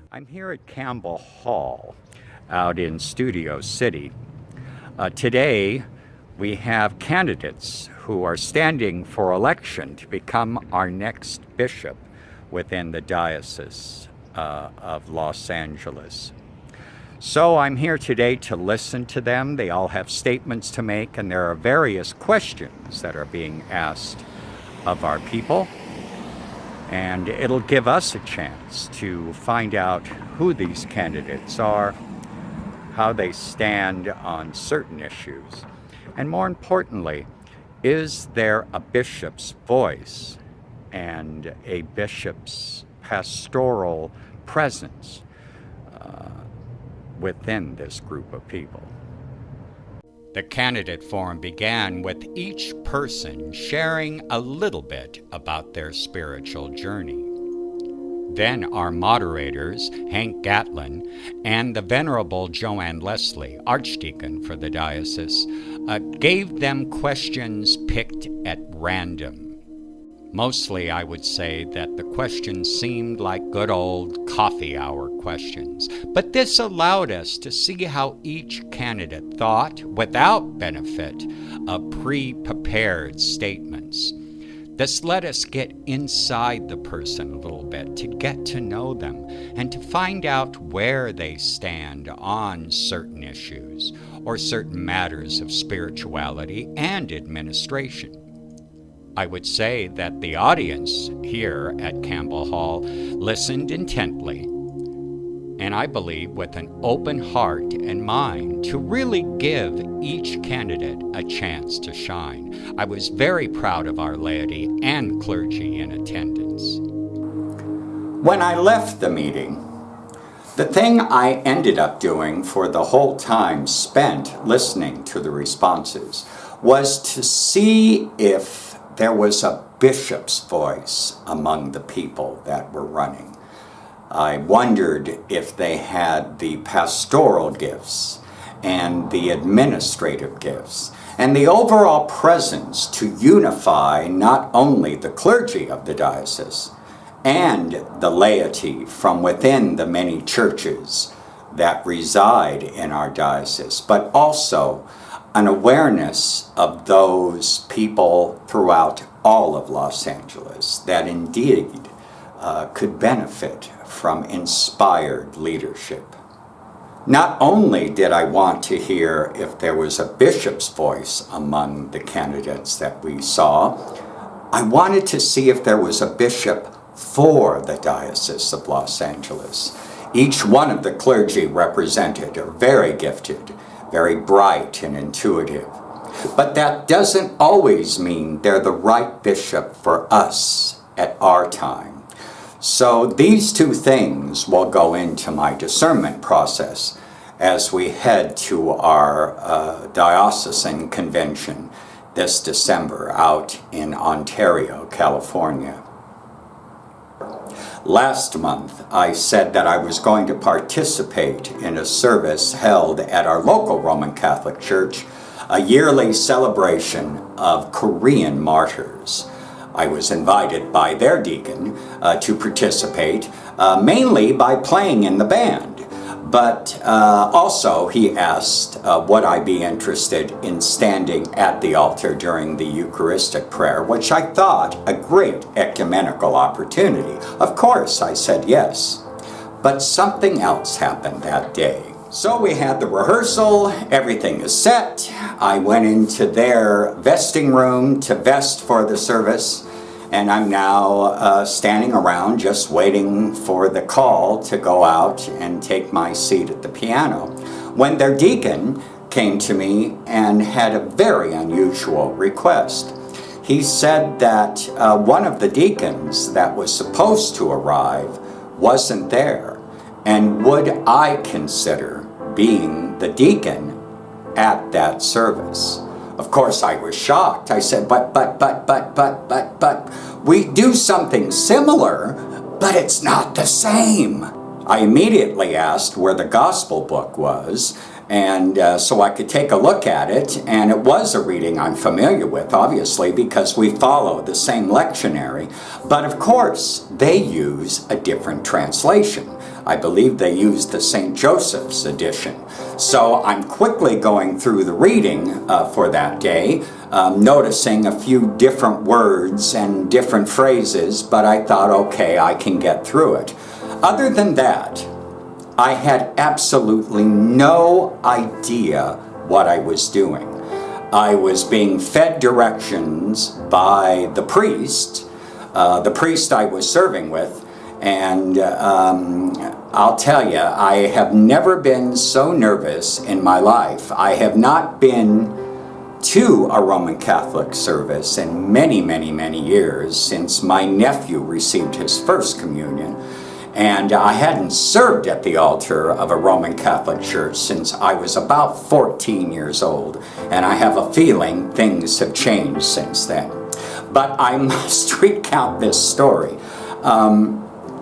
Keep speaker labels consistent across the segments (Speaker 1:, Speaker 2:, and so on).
Speaker 1: I'm here at Campbell Hall out in Studio City. Today we have candidates who are standing for election to become our next bishop within the Diocese of Los Angeles. So I'm here today to listen to them. They all have statements to make, and there are various questions that are being asked of our people. And it'll give us a chance to find out who these candidates are, how they stand on certain issues, and more importantly, is there a bishop's voice and a bishop's pastoral presence within this group of people? The candidate forum began with each person sharing a little bit about their spiritual journey. Then our moderators, Hank Gatlin and the Venerable Joanne Leslie, Archdeacon for the diocese, gave them questions picked at random. Mostly, I would say that the questions seemed like good old coffee hour questions, but this allowed us to see how each candidate thought without benefit of pre-prepared statements. This let us get inside the person a little bit, to get to know them and to find out where they stand on certain issues or certain matters of spirituality and administration. I would say that the audience here at Campbell Hall listened intently, and I believe with an open heart and mind to really give each candidate a chance to shine. I was very proud of our laity and clergy in attendance. When I left the meeting, the thing I ended up doing for the whole time spent listening to the responses was to see if there was a bishop's voice among the people that were running. I wondered if they had the pastoral gifts and the administrative gifts and the overall presence to unify not only the clergy of the diocese and the laity from within the many churches that reside in our diocese, but also an awareness of those people throughout all of Los Angeles that indeed could benefit from inspired leadership. Not only did I want to hear if there was a bishop's voice among the candidates that we saw, I wanted to see if there was a bishop for the Diocese of Los Angeles. Each one of the clergy represented are very gifted, very bright and intuitive. But that doesn't always mean they're the right bishop for us at our time. So these two things will go into my discernment process as we head to our diocesan convention this December out in Ontario, California. Last month, I said that I was going to participate in a service held at our local Roman Catholic Church, a yearly celebration of Korean martyrs. I was invited by their deacon to participate, mainly by playing in the band. But also he asked would I be interested in standing at the altar during the Eucharistic prayer, which I thought a great ecumenical opportunity. Of course, I said yes. But something else happened that day. So we had the rehearsal, everything is set. I went into their vesting room to vest for the service, and I'm now standing around just waiting for the call to go out and take my seat at the piano, when their deacon came to me and had a very unusual request. He said that one of the deacons that was supposed to arrive wasn't there, and would I consider being the deacon at that service? Of course, I was shocked. I said, but, we do something similar, but it's not the same. I immediately asked where the gospel book was, and so I could take a look at it, and it was a reading I'm familiar with, obviously, because we follow the same lectionary. But of course, they use a different translation. I believe they used the St. Joseph's edition. So I'm quickly going through the reading for that day, noticing a few different words and different phrases, but I thought, okay, I can get through it. Other than that, I had absolutely no idea what I was doing. I was being fed directions by the priest I was serving with, and I'll tell you, I have never been so nervous in my life. I have not been to a Roman Catholic service in many, many, many years since my nephew received his first communion. And I hadn't served at the altar of a Roman Catholic church since I was about 14 years old. And I have a feeling things have changed since then. But I must recount this story.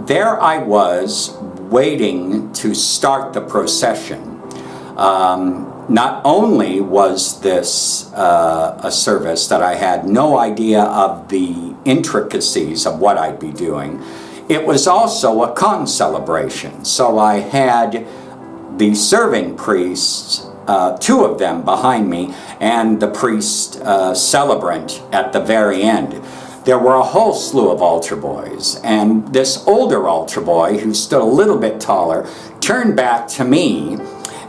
Speaker 1: There I was waiting to start the procession. Not only was this a service that I had no idea of the intricacies of what I'd be doing, it was also a con-celebration. So I had the serving priests, two of them behind me, and the priest celebrant at the very end. There were a whole slew of altar boys, and this older altar boy, who stood a little bit taller, turned back to me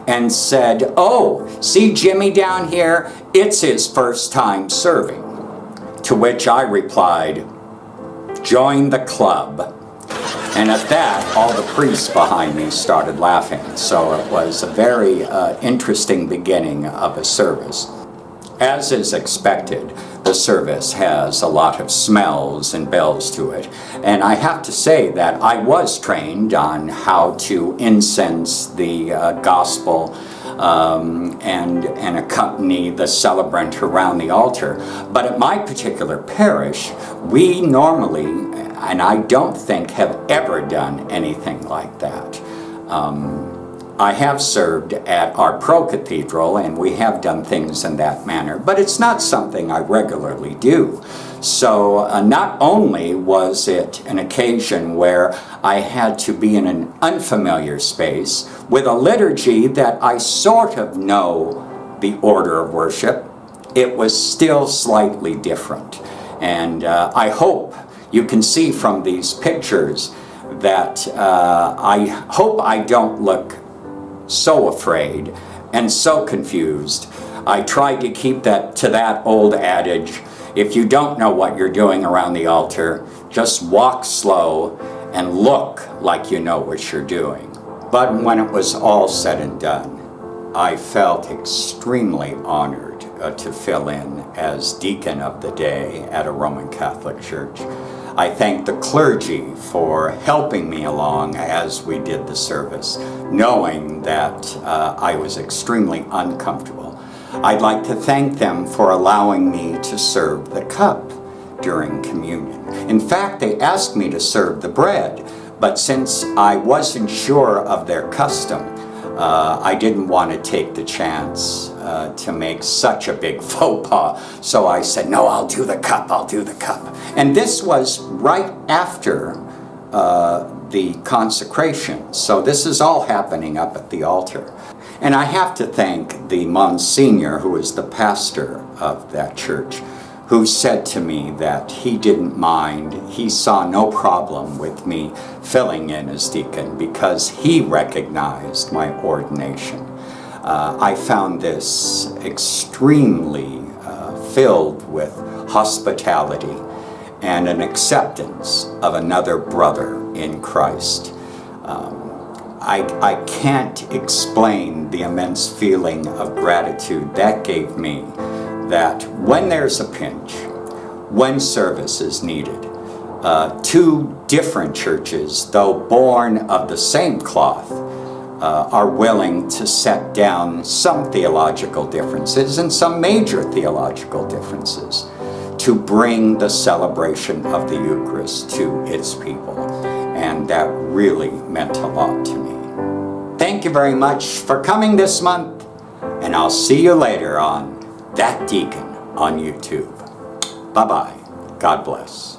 Speaker 1: and said, "Oh, see Jimmy down here? It's his first time serving." To which I replied, "Join the club." And at that, all the priests behind me started laughing. So it was a very interesting beginning of a service. As is expected, the service has a lot of smells and bells to it. And I have to say that I was trained on how to incense the gospel and accompany the celebrant around the altar. But at my particular parish, we normally, and I don't think have ever done anything like that. I have served at our pro-cathedral, and we have done things in that manner, but it's not something I regularly do. So not only was it an occasion where I had to be in an unfamiliar space with a liturgy that I sort of know the order of worship, it was still slightly different. And I hope you can see from these pictures that I hope I don't look so afraid and so confused. I tried to keep that to that old adage, if you don't know what you're doing around the altar, just walk slow and look like you know what you're doing. But when it was all said and done, I felt extremely honored to fill in as deacon of the day at a Roman Catholic church. I thank the clergy for helping me along as we did the service, knowing that I was extremely uncomfortable. I'd like to thank them for allowing me to serve the cup during communion. In fact, they asked me to serve the bread, but since I wasn't sure of their custom, I didn't want to take the chance to make such a big faux pas. So I said, no, I'll do the cup, I'll do the cup. And this was right after the consecration. So this is all happening up at the altar. And I have to thank the Monsignor, who is the pastor of that church, who said to me that he didn't mind, he saw no problem with me filling in as deacon because he recognized my ordination. I found this extremely filled with hospitality and an acceptance of another brother in Christ. I can't explain the immense feeling of gratitude that gave me, that when there's a pinch, when service is needed, two different churches, though born of the same cloth, are willing to set down some theological differences and some major theological differences to bring the celebration of the Eucharist to its people. And that really meant a lot to me. Thank you very much for coming this month, and I'll see you later on That Deacon on YouTube. Bye-bye. God bless.